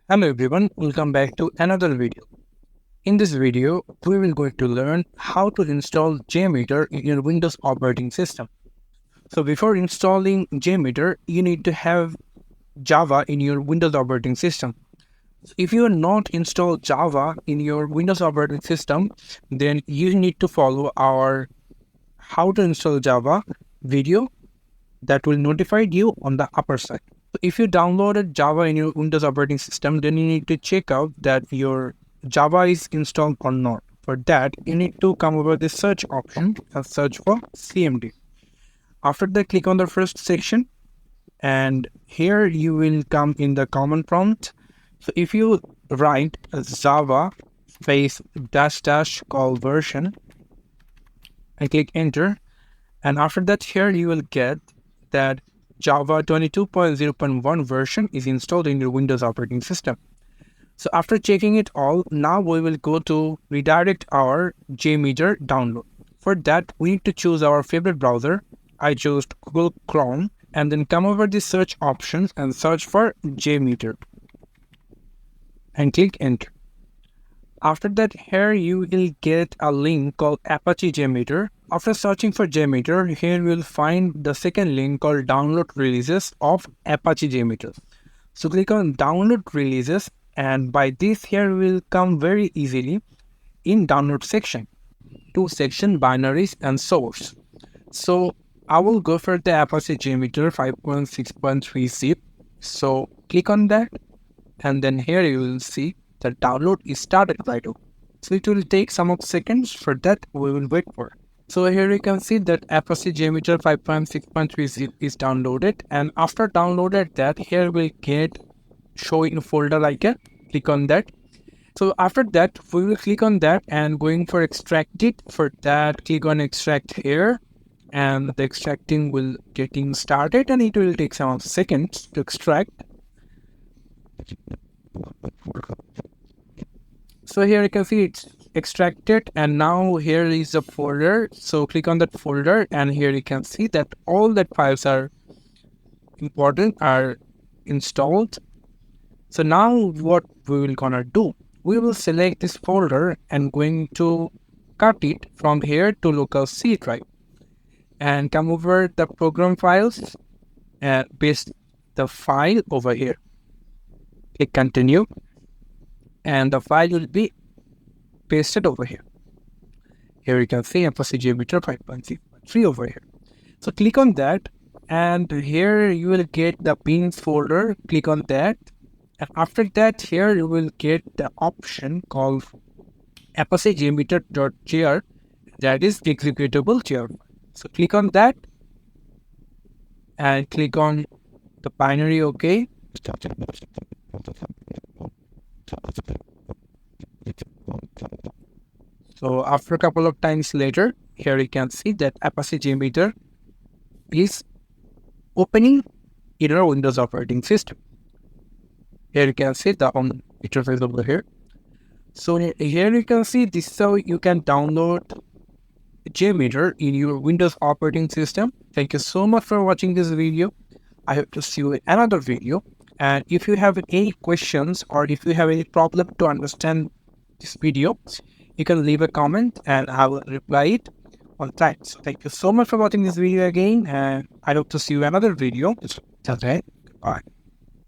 Hello everyone, welcome back to another video. In this video, we will going to learn how to install JMeter in your Windows operating system. So before installing JMeter, you need to have Java in your Windows operating system. So if you are not installed Java in your Windows operating system, then you need to follow our how to install Java video that will notify you on the upper side. So if you downloaded Java in your Windows operating system, then you need to check out that your Java is installed or not. For that, you need to come over the search option and search for CMD. After that, click on the first section, and here you will come in the command prompt. So if you write Java space dash dash call version and click enter, and after that here you will get that Java 22.0.1 version is installed in your Windows operating system. So after checking it all, now we will go to redirect our JMeter download. For that, we need to choose our favorite browser. I chose Google Chrome, and then come over the search options and search for JMeter and click enter. After that, here you will get a link called Apache JMeter. After searching for JMeter, here you will find the second link called download releases of Apache JMeter. So click on download releases, and by this here will come very easily in download section. Two section binaries and source. So I will go for the Apache JMeter 5.6.3 zip. So click on that, and then here you will see the download is started right away. So it will take some of seconds. For that, we will wait for it. So here you can see that Apache JMeter 5.6.3 zip is downloaded, and after downloaded that, here we get show in folder icon. Click on that. So after that, we will click on that and going for extract it. For that, click on extract here, and the extracting will getting started, and it will take some seconds to extract. So here you can see it's extracted, and now here is the folder. So click on that folder, and here you can see that all that files are important are installed. So now what we will gonna do, we will select this folder and going to cut it from here to local C drive and come over the program files and paste the file over here. Click continue, and the file will be pasted over here. Here you can see Apache JMeter 5.6.3 over here. So click on that, and here you will get the pins folder. Click on that, and after that here you will get the option called Apache JMeter.jar, that is executable jar. So click on that and click on the binary OK. So after a couple of times later, here you can see that Apache JMeter is opening in our Windows operating system. Here you can see the interface over here. So here you can see this is how you can download JMeter in your Windows operating system. Thank you so much for watching this video. I hope to see you in another video. And if you have any questions or if you have any problem to understand this video, you can leave a comment and I will reply it on time. So thank you so much for watching this video again, and I hope to see you in another video. Okay, bye.